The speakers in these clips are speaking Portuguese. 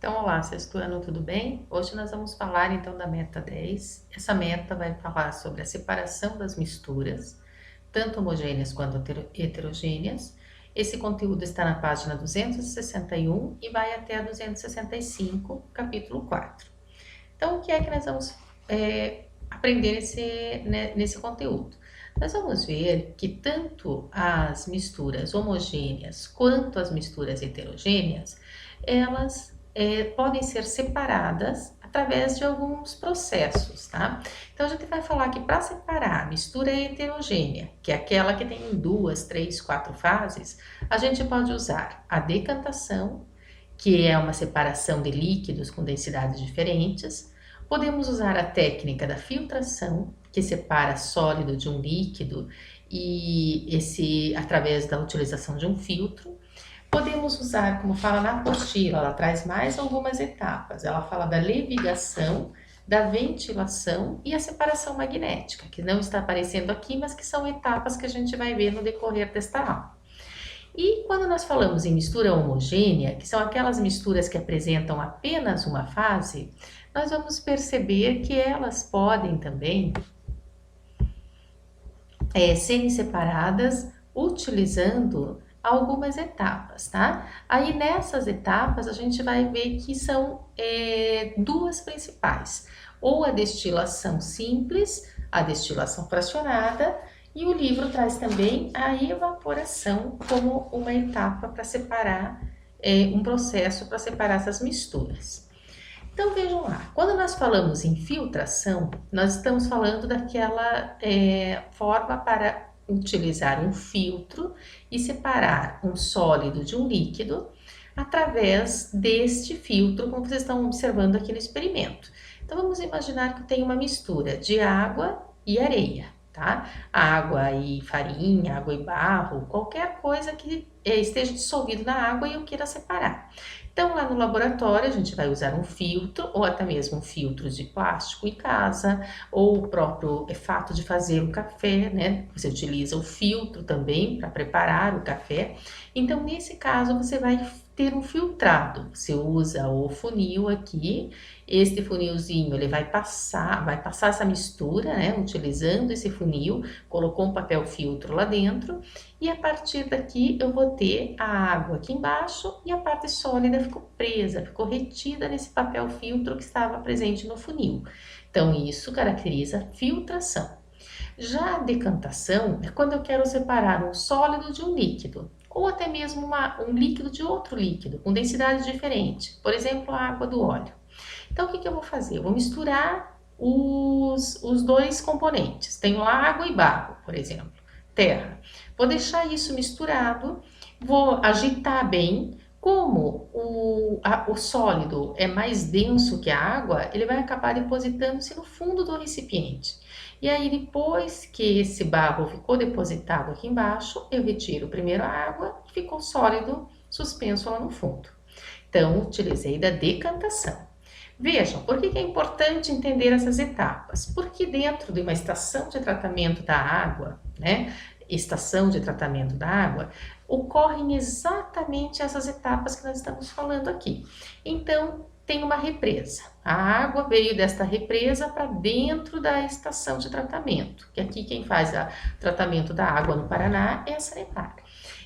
Então, olá, sexto ano, tudo bem? Hoje nós vamos falar então da meta 10. Essa meta vai falar sobre a separação das misturas, tanto homogêneas quanto heterogêneas. Esse conteúdo está na página 261 e vai até a 265, capítulo 4. Então, o que é que nós vamos aprender nesse conteúdo? Nós vamos ver que tanto as misturas homogêneas quanto as misturas heterogêneas, elas podem ser separadas através de alguns processos, tá? Então, a gente vai falar que para separar a mistura heterogênea, que é aquela que tem 2, 3, 4 fases, a gente pode usar a decantação, que é uma separação de líquidos com densidades diferentes. Podemos usar a técnica da filtração, que separa sólido de um líquido e através da utilização de um filtro. Podemos usar, como fala na apostila, ela traz mais algumas etapas. Ela fala da levigação, da ventilação e a separação magnética, que não está aparecendo aqui, mas que são etapas que a gente vai ver no decorrer desta aula. E quando nós falamos em mistura homogênea, que são aquelas misturas que apresentam apenas uma fase, nós vamos perceber que elas podem também serem separadas utilizando algumas etapas, tá? Aí nessas etapas a gente vai ver que são duas principais, ou a destilação simples, a destilação fracionada, e o livro traz também a evaporação como uma etapa para separar, um processo para separar essas misturas. Então vejam lá, quando nós falamos em filtração, nós estamos falando daquela forma para utilizar um filtro e separar um sólido de um líquido através deste filtro, como vocês estão observando aqui no experimento. Então vamos imaginar que tem uma mistura de água e areia, tá? Água e farinha, água e barro, qualquer coisa que esteja dissolvido na água e eu queira separar. Então, lá no laboratório, a gente vai usar um filtro, ou até mesmo um filtro de plástico em casa, ou o próprio fato de fazer o café, né? Você utiliza o filtro também para preparar o café. Então, nesse caso, você vai ter um filtrado. Você usa o funil aqui, este funilzinho ele vai passar essa mistura, né? Utilizando esse funil, colocou um papel filtro lá dentro, e a partir daqui eu vou ter a água aqui embaixo e a parte sólida ficou presa, ficou retida nesse papel filtro que estava presente no funil. Então, isso caracteriza filtração. Já a decantação é quando eu quero separar um sólido de um líquido, ou até mesmo um líquido de outro líquido, com densidade diferente, por exemplo, a água do óleo. Então, o que eu vou fazer? Eu vou misturar os dois componentes. Tenho água e barro, por exemplo, terra. Vou deixar isso misturado, vou agitar bem. Como o sólido é mais denso que a água, ele vai acabar depositando-se no fundo do recipiente. E aí, depois que esse barro ficou depositado aqui embaixo, eu retiro primeiro a água e ficou sólido suspenso lá no fundo. Então, utilizei da decantação. Vejam, por que é importante entender essas etapas? Porque dentro de uma estação de tratamento da água, né, estação de tratamento da água, ocorrem exatamente essas etapas que nós estamos falando aqui. Então, tem uma represa. A água veio desta represa para dentro da estação de tratamento, que aqui quem faz o tratamento da água no Paraná é a Sanepar.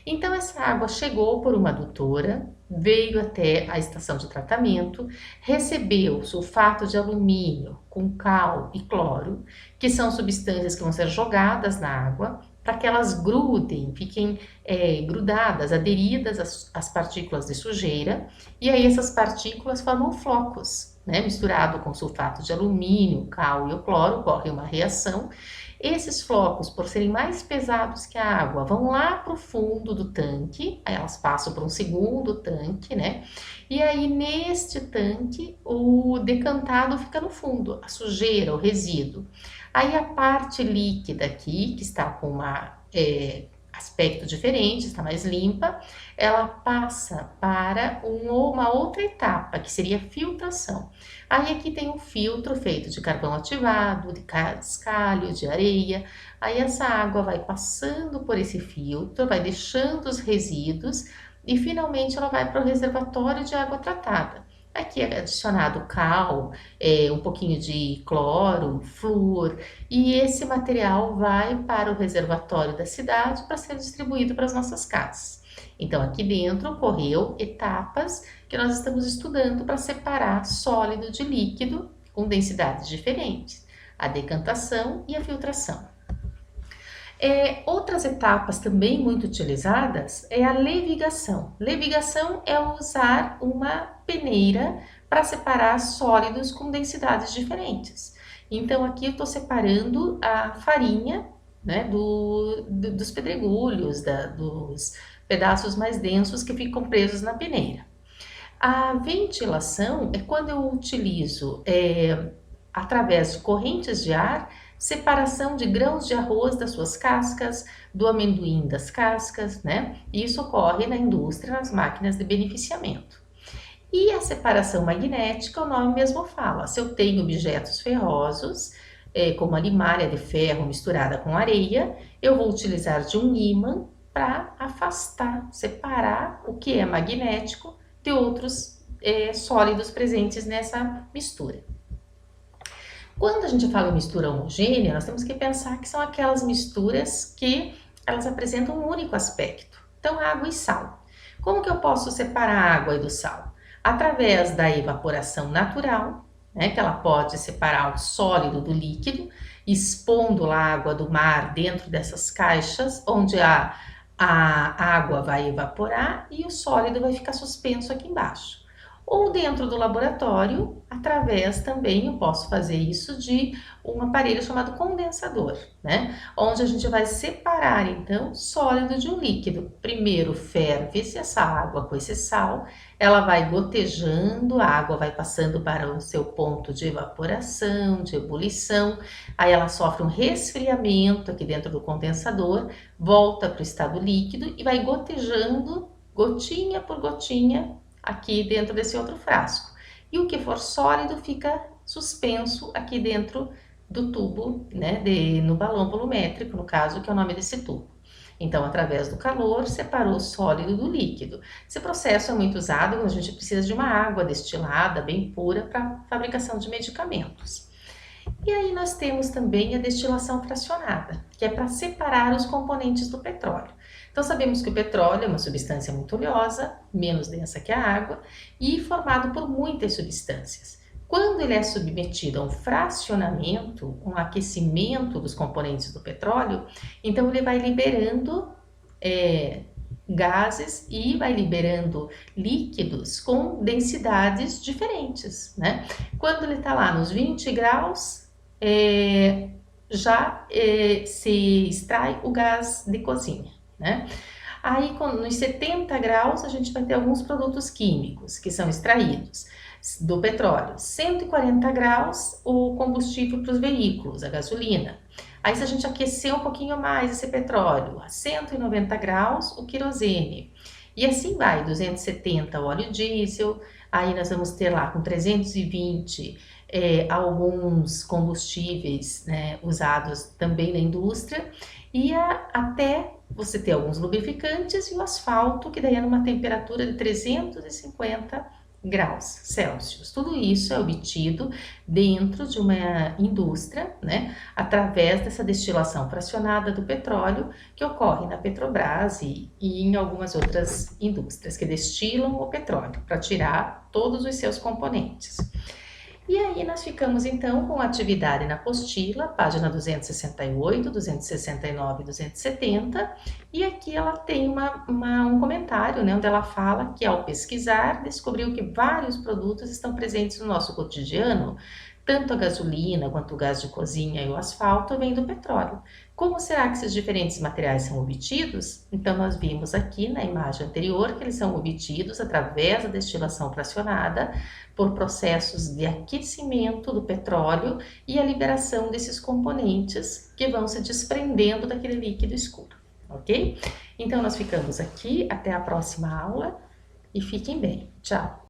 Então, essa água chegou por uma adutora, veio até a estação de tratamento, recebeu sulfato de alumínio com cal e cloro, que são substâncias que vão ser jogadas na água, para que elas grudem, fiquem grudadas, aderidas às partículas de sujeira, e aí essas partículas formam flocos, né? Misturado com sulfato de alumínio, cal e o cloro, ocorre uma reação. Esses flocos, por serem mais pesados que a água, vão lá para o fundo do tanque, aí elas passam para um segundo tanque, né? E aí, neste tanque, o decantado fica no fundo, a sujeira, o resíduo. Aí, a parte líquida aqui, que está com um aspecto diferente, está mais limpa, ela passa para uma outra etapa, que seria a filtração. Aí aqui tem um filtro feito de carvão ativado, de cascalho, de areia. Aí essa água vai passando por esse filtro, vai deixando os resíduos e finalmente ela vai para o reservatório de água tratada, Aqui é adicionado cal, um pouquinho de cloro, flúor, e esse material vai para o reservatório da cidade para ser distribuído para as nossas casas. Então, aqui dentro ocorreu etapas que nós estamos estudando para separar sólido de líquido com densidades diferentes, a decantação e a filtração. Outras etapas também muito utilizadas é a levigação. Levigação é usar uma peneira para separar sólidos com densidades diferentes. Então, aqui eu estou separando a farinha, né, dos pedregulhos, dos pedaços mais densos que ficam presos na peneira. A ventilação é quando eu utilizo, através de correntes de ar, separação de grãos de arroz das suas cascas, do amendoim das cascas, né? Isso ocorre na indústria, nas máquinas de beneficiamento. E a separação magnética, o nome mesmo fala. Se eu tenho objetos ferrosos, como a limalha de ferro misturada com areia, eu vou utilizar de um ímã para afastar, separar o que é magnético de outros sólidos presentes nessa mistura. Quando a gente fala em mistura homogênea, nós temos que pensar que são aquelas misturas que elas apresentam um único aspecto. Então, água e sal. Como que eu posso separar a água do sal? Através da evaporação natural, né, que ela pode separar o sólido do líquido, expondo a água do mar dentro dessas caixas, onde a água vai evaporar e o sólido vai ficar suspenso aqui embaixo. Ou dentro do laboratório, através também, eu posso fazer isso de um aparelho chamado condensador, né? Onde a gente vai separar, então, sólido de um líquido. Primeiro ferve-se essa água com esse sal, ela vai gotejando, a água vai passando para o seu ponto de evaporação, de ebulição, aí ela sofre um resfriamento aqui dentro do condensador, volta para o estado líquido e vai gotejando, gotinha por gotinha, aqui dentro desse outro frasco. E o que for sólido fica suspenso aqui dentro do tubo, né, no balão volumétrico, no caso, que é o nome desse tubo. Então, através do calor, separou o sólido do líquido. Esse processo é muito usado quando a gente precisa de uma água destilada, bem pura, para fabricação de medicamentos. E aí nós temos também a destilação fracionada, que é para separar os componentes do petróleo. Então sabemos que o petróleo é uma substância muito oleosa, menos densa que a água, e formado por muitas substâncias. Quando ele é submetido a um fracionamento, um aquecimento dos componentes do petróleo, então ele vai liberando gases e vai liberando líquidos com densidades diferentes, né? Quando ele está lá nos 20 graus, se extrai o gás de cozinha, né? Aí, nos 70 graus, a gente vai ter alguns produtos químicos que são extraídos do petróleo. 140 graus, o combustível para os veículos, a gasolina. Aí, se a gente aquecer um pouquinho mais esse petróleo, a 190 graus, o querosene. E assim vai, 270 o óleo diesel, aí nós vamos ter lá com 320 alguns combustíveis, né, usados também na indústria, e até você ter alguns lubrificantes e o asfalto, que daí é numa temperatura de 350 graus Celsius. Tudo isso é obtido dentro de uma indústria, né, através dessa destilação fracionada do petróleo que ocorre na Petrobras e em algumas outras indústrias que destilam o petróleo para tirar todos os seus componentes. E aí nós ficamos então com a atividade na apostila, página 268, 269 e 270, e aqui ela tem um comentário, né, onde ela fala que ao pesquisar descobriu que vários produtos estão presentes no nosso cotidiano, tanto a gasolina quanto o gás de cozinha e o asfalto vêm do petróleo. Como será que esses diferentes materiais são obtidos? Então, nós vimos aqui na imagem anterior que eles são obtidos através da destilação fracionada por processos de aquecimento do petróleo e a liberação desses componentes que vão se desprendendo daquele líquido escuro, ok? Então, nós ficamos aqui, até a próxima aula e fiquem bem. Tchau!